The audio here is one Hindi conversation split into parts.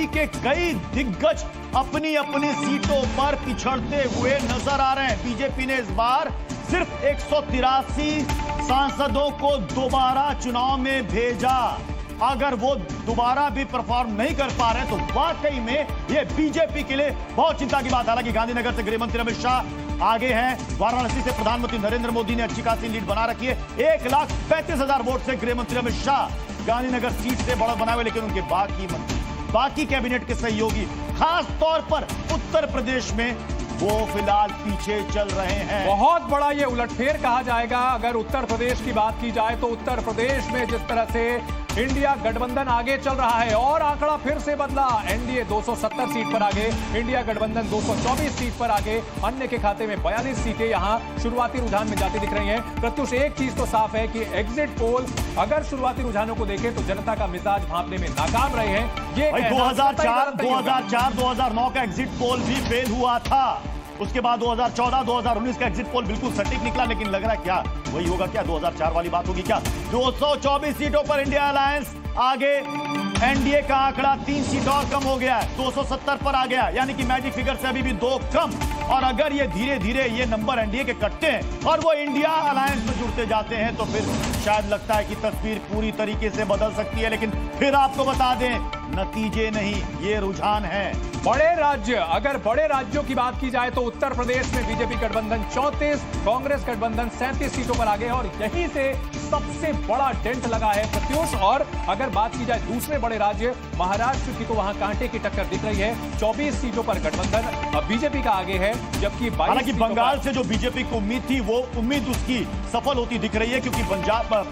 बीजेपी के कई दिग्गज अपनी अपनी सीटों पर पिछड़ते हुए नजर आ रहे हैं। बीजेपी ने इस बार सिर्फ 183 सांसदों को दोबारा चुनाव में भेजा। अगर वो दोबारा भी परफॉर्म नहीं कर पा रहे तो वाकई में ये बीजेपी के लिए बहुत चिंता की बात। हालांकि गांधीनगर से गृह मंत्री अमित शाह आगे हैं, वाराणसी से प्रधानमंत्री नरेंद्र मोदी ने अच्छी खासी लीड बना रखी है। 1,35,000 वोट से गृह मंत्री अमित शाह गांधीनगर सीट से बढ़त बनाए हुए, लेकिन उनके बाकी कैबिनेट के सहयोगी खास तौर पर उत्तर प्रदेश में वो फिलहाल पीछे चल रहे हैं। बहुत बड़ा ये उलटफेर कहा जाएगा अगर उत्तर प्रदेश की बात की जाए तो। उत्तर प्रदेश में जिस तरह से इंडिया गठबंधन आगे चल रहा है और आंकड़ा फिर से बदला, एनडीए 270 सीट पर आगे, इंडिया गठबंधन 224 सीट पर आगे, अन्य के खाते में 42 सीटें यहां शुरुआती रुझान में जाती दिख रही हैं। प्रत्युष, एक चीज तो साफ है कि एग्जिट पोल अगर शुरुआती रुझानों को देखें तो जनता का मिजाज भांपने में नाकाम रहे हैं। ये 2009 का एग्जिट पोल भी फेल हुआ था। उसके बाद 2014-2019 का एग्जिट पोल बिल्कुल सटीक निकला, लेकिन लग रहा है क्या वही होगा, क्या 2004 वाली बात होगी क्या? 224 सीटों पर इंडिया अलायंस आगे, एनडीए का आंकड़ा 3 सीट और कम हो गया है, 270 पर आ गया, यानी कि मैजिक फिगर से अभी भी 2 कम। और अगर ये धीरे धीरे ये नंबर एनडीए के कटते हैं और वो इंडिया अलायंस में जुड़ते जाते हैं तो फिर शायद लगता है कि तस्वीर पूरी तरीके से बदल सकती है। लेकिन फिर आपको बता दें, नतीजे नहीं, ये रुझान है। बड़े राज्य, अगर बड़े राज्यों की बात की जाए तो उत्तर प्रदेश में बीजेपी गठबंधन 34, कांग्रेस गठबंधन 37 सीटों पर आगे है और यहीं से सबसे बड़ा डेंट लगा है प्रत्युष। और अगर बात की जाए दूसरे बड़े राज्य महाराष्ट्र की तो वहां कांटे की टक्कर दिख रही है। 24 सीटों पर गठबंधन बीजेपी का आगे है, जबकि हालांकि बंगाल से जो बीजेपी को उम्मीद थी वो उम्मीद उसकी सफल होती दिख रही है, क्योंकि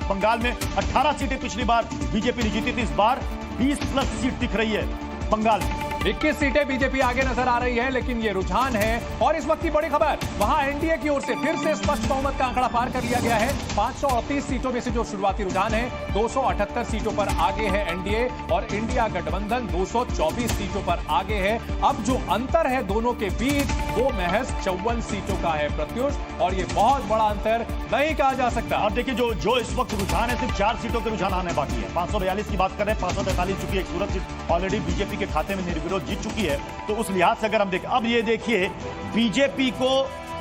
बंगाल में 18 सीटें पिछली बार बीजेपी ने जीती थी, इस बार 20+ सीट दिख रही है बंगाल में। 21 सीटें बीजेपी आगे नजर आ रही है, लेकिन ये रुझान है। और इस वक्त की बड़ी खबर, वहां एनडीए की ओर से फिर से स्पष्ट बहुमत का आंकड़ा पार कर लिया गया है। 538 सीटों में से जो शुरुआती रुझान है, 278 सीटों पर आगे है एनडीए और इंडिया गठबंधन 224 सीटों पर आगे है। अब जो अंतर है दोनों के बीच वो महज 54 सीटों का है प्रत्युष, और ये बहुत बड़ा अंतर नहीं कहा जा सकता। अब देखिए जो इस वक्त रुझान है, सिर्फ 4 सीटों के रुझान आने बाकी है। 542 की बात कर रहे हैं, 543 चुकी है, एक सूरत सीट ऑलरेडी बीजेपी के खाते में निर्विरोध जीत चुकी है। तो उस लिहाज से अगर हम देखें, अब ये देखिए बीजेपी को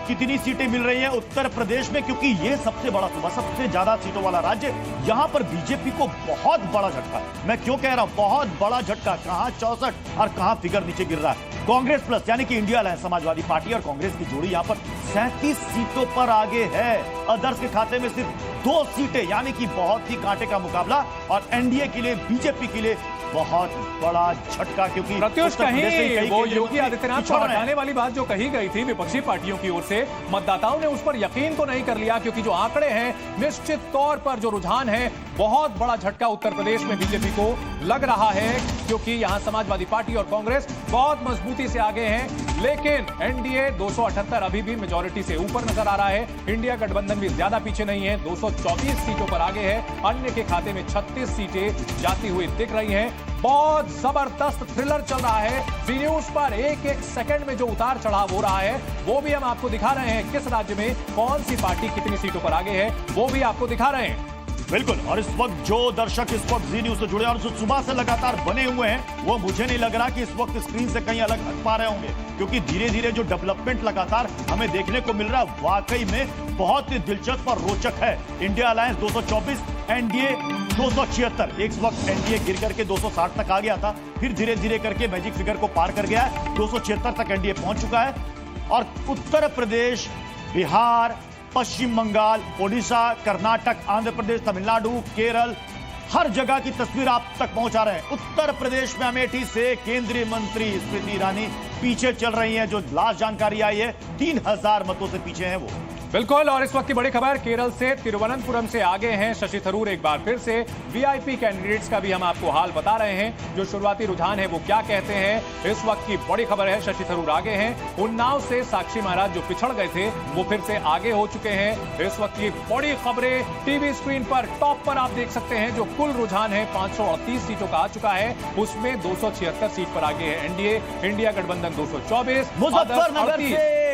कितनी सीटें मिल रही हैं उत्तर प्रदेश में, क्योंकि ये सबसे बड़ा सूबा, सबसे ज्यादा सीटों वाला राज्य, यहां पर बीजेपी को बहुत बड़ा झटका। मैं क्यों कह रहा हूं बहुत बड़ा झटका, कहां 64 और कहां फिगर नीचे गिर रहा है। कांग्रेस प्लस यानी कि इंडिया अलायंस, समाजवादी पार्टी और कांग्रेस की जोड़ी यहां पर 37 सीटों पर आगे है। अदर्स के खाते में सिर्फ 2 सीटें, यानी कि बहुत ही कांटे का मुकाबला। और एनडीए के लिए, बीजेपी के लिए बहुत बड़ा झटका, क्योंकि प्रत्युष कहीं वो योगी आदित्यनाथ को हटाने वाली बात जो कही गई थी विपक्षी पार्टियों की ओर से, मतदाताओं ने उस पर यकीन तो नहीं कर लिया, क्योंकि जो आंकड़े हैं निश्चित तौर पर जो रुझान है, बहुत बड़ा झटका उत्तर प्रदेश में बीजेपी को लग रहा है, क्योंकि यहां समाजवादी पार्टी और कांग्रेस बहुत मजबूती से आगे हैं। लेकिन एनडीए 278 अभी भी मेजॉरिटी से ऊपर नजर आ रहा है। इंडिया गठबंधन भी ज्यादा पीछे नहीं है, 224 सीटों पर आगे है, अन्य के खाते में 36 सीटें जाती हुई दिख रही हैं। बहुत जबरदस्त थ्रिलर चल रहा है जी न्यूज पर। एक एक सेकंड में जो उतार चढ़ाव हो रहा है वो भी हम आपको दिखा रहे हैं। किस राज्य में कौन सी पार्टी कितनी सीटों पर आगे है वो भी आपको दिखा रहे हैं। बिल्कुल, और इस वक्त जो दर्शक इस वक्त जी न्यूज से जुड़े और जो सुबह से लगातार बने हुए हैं, वो मुझे नहीं लग रहा कि इस वक्त स्क्रीन से कहीं अलग हट पा रहे होंगे, क्योंकि धीरे धीरे जो डेवलपमेंट लगातार हमें देखने को मिल रहा है वाकई में बहुत ही दिलचस्प और रोचक है। India alliance 224, NDA 276। एक वक्त एनडीए गिर करके 260 तक आ गया था, फिर धीरे धीरे करके मैजिक फिगर को पार कर गया है, 276 तक एनडीए पहुंच चुका है। और उत्तर प्रदेश, बिहार, पश्चिम बंगाल, ओडिशा, कर्नाटक, आंध्र प्रदेश, तमिलनाडु, केरल, हर जगह की तस्वीर आप तक पहुंचा रहे हैं। उत्तर प्रदेश में अमेठी से केंद्रीय मंत्री स्मृति ईरानी पीछे चल रही हैं, जो लास्ट जानकारी आई है 3000 मतों से पीछे हैं वो। बिल्कुल, और इस वक्त की बड़ी खबर, केरल से तिरुवनंतपुरम से आगे हैं शशि थरूर एक बार फिर से। वीआईपी कैंडिडेट्स का भी हम आपको हाल बता रहे हैं, जो शुरुआती रुझान है वो क्या कहते हैं। इस वक्त की बड़ी खबर है, शशि थरूर आगे हैं। उन्नाव से साक्षी महाराज जो पिछड़ गए थे वो फिर से आगे हो चुके हैं। इस वक्त की बड़ी खबरें टीवी स्क्रीन पर टॉप पर आप देख सकते हैं। जो कुल रुझान है 538 सीटों का आ चुका है, उसमें 276 सीट पर आगे है एनडीए, इंडिया गठबंधन 224।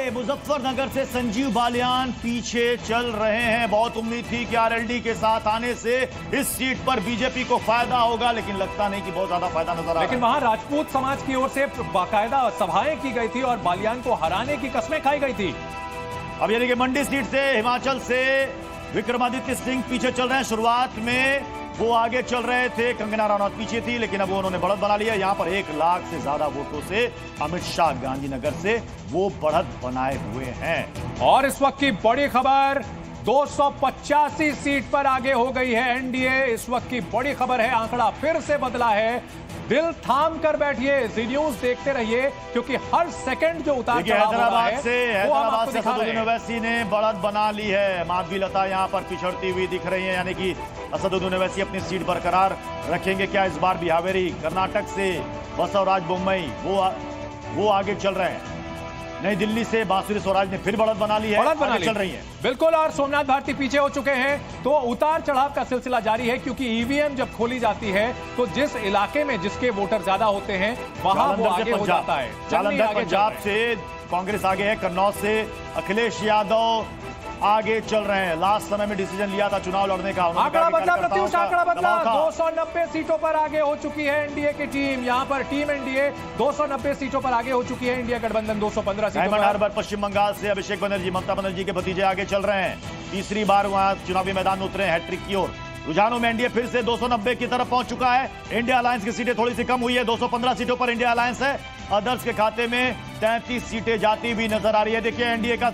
मुजफ्फरनगर से संजीव बालियान बलियान पीछे चल रहे हैं। बहुत उम्मीद थी कि आरएलडी के साथ आने से इस सीट पर बीजेपी को फायदा होगा, लेकिन लगता नहीं कि बहुत ज्यादा फायदा नजर आ रहा है। लेकिन वहां राजपूत समाज की ओर से बाकायदा सभाएं की गई थी और बालियान को हराने की कस्में खाई गई थी। अब यानी कि मंडी सीट से, हिमाचल से विक्रमादित्य सिंह पीछे चल रहे हैं। शुरुआत में वो आगे चल रहे थे, कंगना रनौत पीछे थी, लेकिन अब उन्होंने बढ़त बना लिया। यहां पर 1 लाख से ज्यादा वोटों से अमित शाह गांधीनगर से वो बढ़त बनाए हुए हैं। और इस वक्त की बड़ी खबर, 285 सीट पर आगे हो गई है एनडीए। इस वक्त की बड़ी खबर है, आंकड़ा फिर से बदला है। दिल थाम कर बैठिए, जी न्यूज देखते रहिए, क्योंकि हर सेकंड जो उतार चढ़ाव हो रहा है वो हम आपको दिखा रहे हैं। ओवैसी ने बढ़त बना ली है। माधवी लता यहां पर पिछड़ती हुई दिख रही है, यानी कि असदुद्दीन ओवैसी अपनी सीट बरकरार रखेंगे क्या इस बार भी? हावेरी, कर्नाटक से बसवराज बोम्मई वो आगे चल रहे हैं। नई दिल्ली से बांसुरी स्वराज ने फिर बढ़त बना ली है, आगे चल रही है। बिल्कुल, और सोमनाथ भारती पीछे हो चुके हैं। तो उतार चढ़ाव का सिलसिला जारी है, क्योंकि ईवीएम जब खोली जाती है तो जिस इलाके में जिसके वोटर ज्यादा होते हैं वहां वो आगे हो जाता है। जालंधर पंजाब से कांग्रेस आगे है, कन्नौज से अखिलेश यादव आगे चल रहे हैं। लास्ट समय में डिसीजन लिया था चुनाव लड़ने का, आंकड़ा बदला, प्रत्युष आंकड़ा बदला। 290 सीटों पर आगे हो चुकी है एनडीए की टीम। यहां पर टीम एनडीए 290 सीटों पर आगे हो चुकी है। इंडिया गठबंधन 215 सीटों पर। हार्बर पश्चिम बंगाल से अभिषेक बनर्जी, ममता बनर्जी के भतीजे आगे चल रहे हैं। तीसरी बार वहां चुनावी मैदान में उतरे, हैट्रिक की ओर। रुझानों में एनडीए फिर से 290 की तरफ पहुंच चुका है। इंडिया अलायंस की सीटें थोड़ी सी कम हुई है, 215 सीटों पर इंडिया अलायंस है। अदर्स के खाते में 33 सीटें जाती हुई नजर आ रही है। देखिए एनडीए का